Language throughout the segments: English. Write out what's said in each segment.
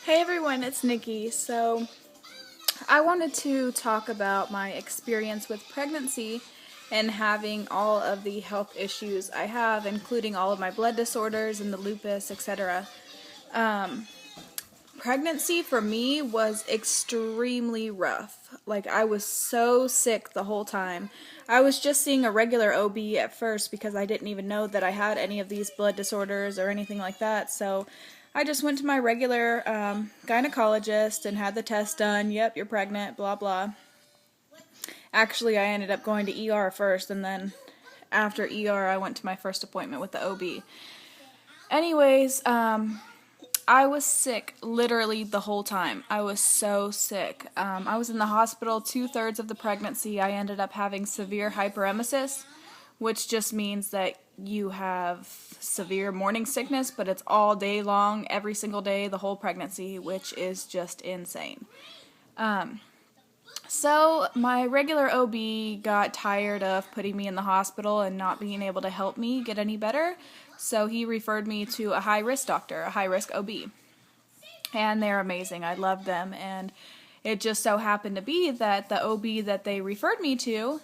Hey everyone, it's Nikki. So, I wanted to talk about my experience with pregnancy and having all of the health issues I have, including all of my blood disorders and the lupus, etc. Pregnancy for me was extremely rough. Like, I was so sick the whole time. I was just seeing a regular OB at first because I didn't even know that I had any of these blood disorders or anything like that. So I just went to my regular gynecologist and had the test done. Yep, you're pregnant, blah, blah. Actually, I ended up going to ER first, and then after ER, I went to my first appointment with the OB. Anyways, I was sick literally the whole time. I was so sick. I was in the hospital 2/3 of the pregnancy. I ended up having severe hyperemesis, which just means that you have severe morning sickness, but it's all day long, every single day, the whole pregnancy, which is just insane. So my regular OB got tired of putting me in the hospital and not being able to help me get any better, so he referred me to a high-risk doctor, a high-risk OB. And they're amazing. I love them, and it just so happened to be that the OB that they referred me to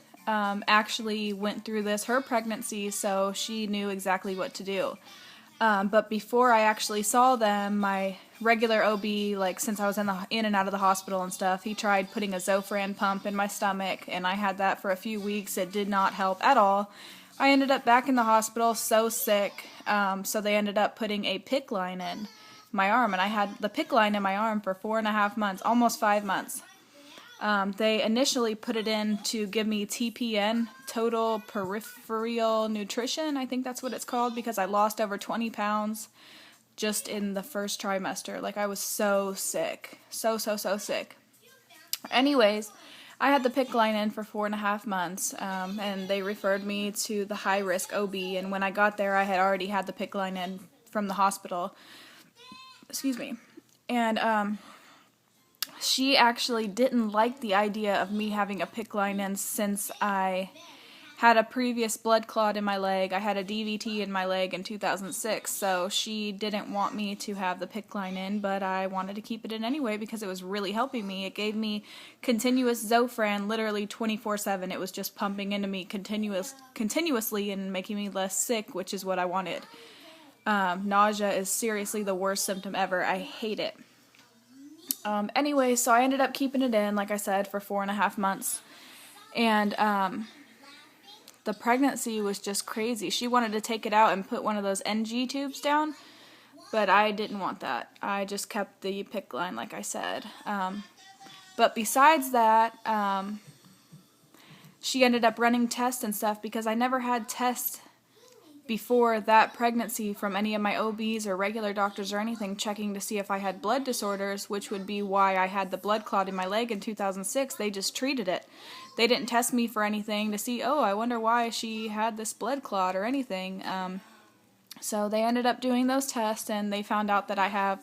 actually went through her pregnancy, so she knew exactly what to do. But before I actually saw them, my regular OB, like since I was in and out of the hospital and stuff, he tried putting a Zofran pump in my stomach, and I had that for a few weeks. It did not help at all. I ended up back in the hospital so sick, so they ended up putting a PICC line in my arm, and I had the PICC line in my arm for 4.5 months, almost 5 months. They initially put it in to give me TPN, total peripheral nutrition, I think that's what it's called, because I lost over 20 pounds just in the first trimester. Like, I was so sick. So sick. Anyways, I had the PICC line in for 4.5 months, and they referred me to the high-risk OB, and when I got there, I had already had the PICC line in from the hospital. Excuse me. And, she actually didn't like the idea of me having a PICC line in since I had a previous blood clot in my leg. I had a DVT in my leg in 2006, so she didn't want me to have the PICC line in, but I wanted to keep it in anyway because it was really helping me. It gave me continuous Zofran literally 24/7. It was just pumping into me continuously and making me less sick, which is what I wanted. Nausea is seriously the worst symptom ever. I hate it. Anyway, so I ended up keeping it in, like I said, for 4.5 months. And the pregnancy was just crazy. She wanted to take it out and put one of those NG tubes down, but I didn't want that. I just kept the PICC line, like I said. But besides that, she ended up running tests and stuff because I never had tests before that pregnancy from any of my OBs or regular doctors or anything checking to see if I had blood disorders, which would be why I had the blood clot in my leg in 2006. They just treated it. They didn't test me for anything to see, oh, I wonder why she had this blood clot or anything. So they ended up doing those tests, and they found out that I have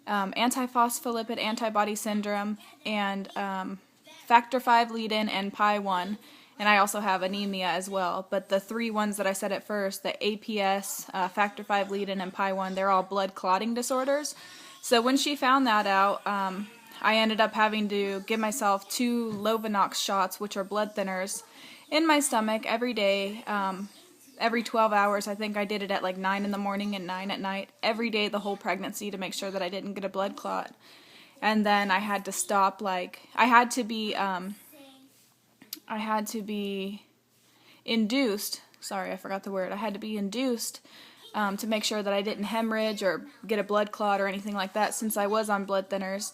antiphospholipid antibody syndrome and factor V lead-in and PI1. And I also have anemia as well. But the 3 ones that I said at first, the APS, factor V lead-in, and PI1, they're all blood clotting disorders. So when she found that out, I ended up having to give myself 2 Lovenox shots, which are blood thinners, in my stomach every day, every 12 hours. I think I did it at like 9 in the morning and 9 at night, every day the whole pregnancy to make sure that I didn't get a blood clot. And then I had to stop, I had to be induced, sorry, I forgot the word, I had to be induced to make sure that I didn't hemorrhage or get a blood clot or anything like that since I was on blood thinners.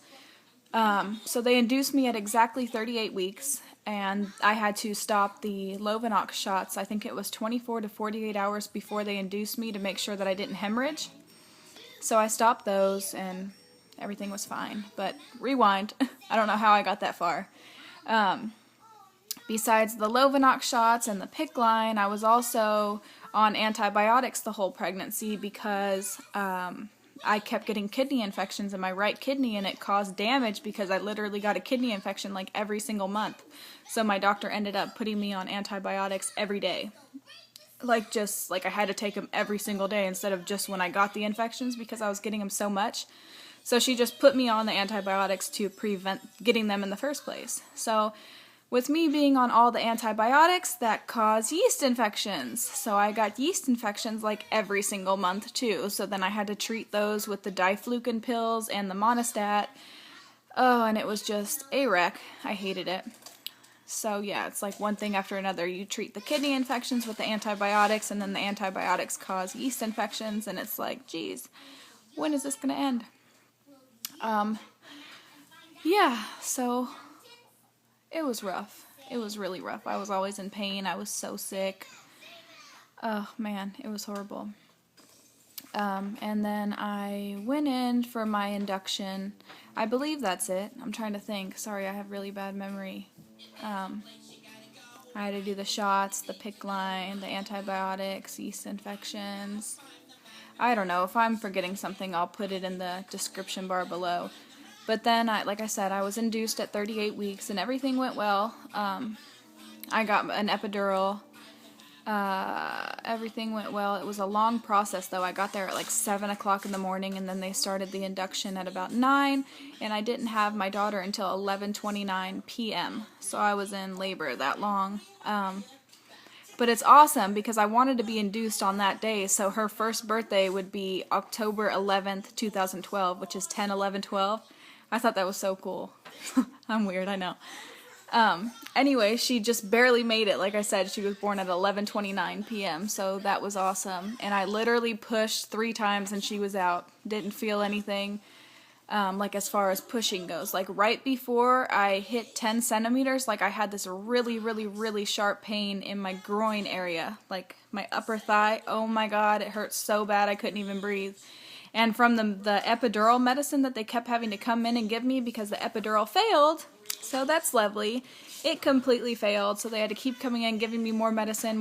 So they induced me at exactly 38 weeks, and I had to stop the Lovenox shots. I think it was 24 to 48 hours before they induced me to make sure that I didn't hemorrhage. So I stopped those, and everything was fine. But rewind, I don't know how I got that far. Besides the Lovenox shots and the PICC line, I was also on antibiotics the whole pregnancy because I kept getting kidney infections in my right kidney, and it caused damage because I literally got a kidney infection like every single month. So my doctor ended up putting me on antibiotics every day. Like I had to take them every single day instead of just when I got the infections because I was getting them so much. So she just put me on the antibiotics to prevent getting them in the first place. So with me being on all the antibiotics, that caused yeast infections. So I got yeast infections like every single month too. So then I had to treat those with the diflucan pills and the Monistat. Oh, and it was just a wreck. I hated it. So yeah, it's like one thing after another. You treat the kidney infections with the antibiotics, and then the antibiotics cause yeast infections, and it's like, geez, when is this going to end? Yeah, so it was rough. It was really rough. I was always in pain. I was so sick. Oh, man, it was horrible. And then I went in for my induction. I believe that's it. I'm trying to think. Sorry, I have really bad memory. I had to do the shots, the PICC line, the antibiotics, yeast infections. I don't know. If I'm forgetting something, I'll put it in the description bar below. But then, like I said, I was induced at 38 weeks, and everything went well. I got an epidural. Everything went well. It was a long process, though. I got there at like 7 o'clock in the morning, and then they started the induction at about 9, and I didn't have my daughter until 11:29 p.m., so I was in labor that long. But it's awesome because I wanted to be induced on that day, so her first birthday would be October 11th, 2012, which is 10/11/12. I thought that was so cool. I'm weird, I know. Anyway, she just barely made it. Like I said, she was born at 11:29 p.m., so that was awesome. And I literally pushed 3 times and she was out. Didn't feel anything, like as far as pushing goes. Like right before I hit 10 centimeters, like I had this really, really, really sharp pain in my groin area. Like my upper thigh. Oh my God, it hurt so bad I couldn't even breathe. And from the epidural medicine that they kept having to come in and give me because the epidural failed, so that's lovely. It completely failed, so they had to keep coming in, giving me more medicine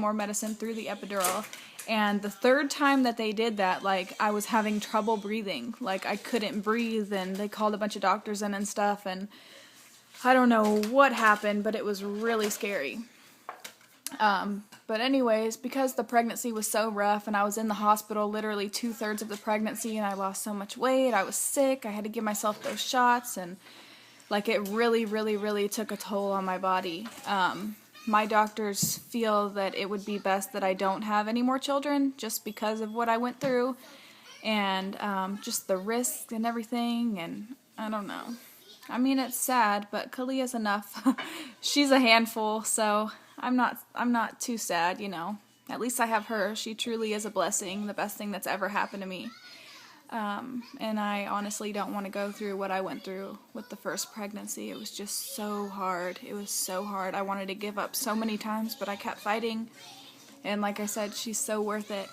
through the epidural. And the 3rd time that they did that, like, I was having trouble breathing. Like, I couldn't breathe, and they called a bunch of doctors in and stuff, and I don't know what happened, but it was really scary. But anyways, because the pregnancy was so rough, and I was in the hospital literally 2/3 of the pregnancy, and I lost so much weight, I was sick, I had to give myself those shots, and like it really, really, really took a toll on my body. My doctors feel that it would be best that I don't have any more children just because of what I went through and just the risks and everything, and I don't know. I mean, it's sad, but Kalia's enough. She's a handful, so I'm not too sad, you know. At least I have her. She truly is a blessing, the best thing that's ever happened to me. And I honestly don't want to go through what I went through with the first pregnancy. It was just so hard. It was so hard. I wanted to give up so many times, but I kept fighting. And like I said, she's so worth it.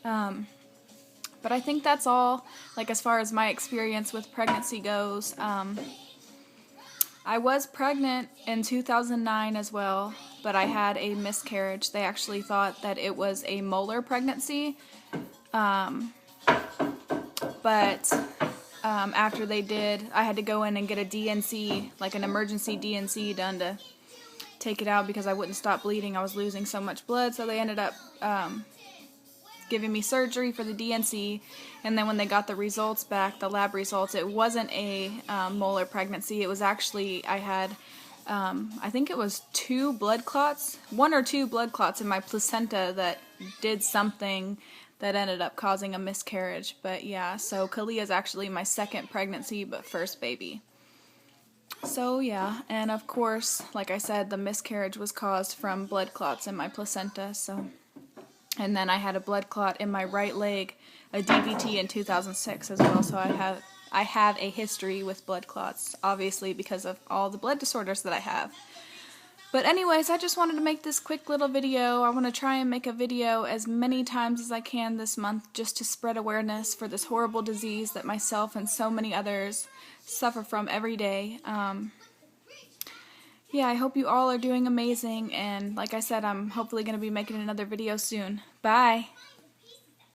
But I think that's all, like as far as my experience with pregnancy goes. I was pregnant in 2009 as well, but I had a miscarriage. They actually thought that it was a molar pregnancy. But after they did, I had to go in and get a DNC, like an emergency DNC done to take it out because I wouldn't stop bleeding. I was losing so much blood, so they ended up giving me surgery for the DNC, and then when they got the results back, the lab results, it wasn't a molar pregnancy. It was actually, I had, I think it was 2 blood clots, 1 or 2 blood clots in my placenta that did something that ended up causing a miscarriage. But yeah, so Kalia's actually my 2nd pregnancy, but first baby. So yeah, and of course, like I said, the miscarriage was caused from blood clots in my placenta, so. And then I had a blood clot in my right leg, a DVT in 2006 as well, so I have a history with blood clots, obviously because of all the blood disorders that I have. But anyways, I just wanted to make this quick little video. I want to try and make a video as many times as I can this month just to spread awareness for this horrible disease that myself and so many others suffer from every day. Yeah, I hope you all are doing amazing, and like I said, I'm hopefully going to be making another video soon. Bye!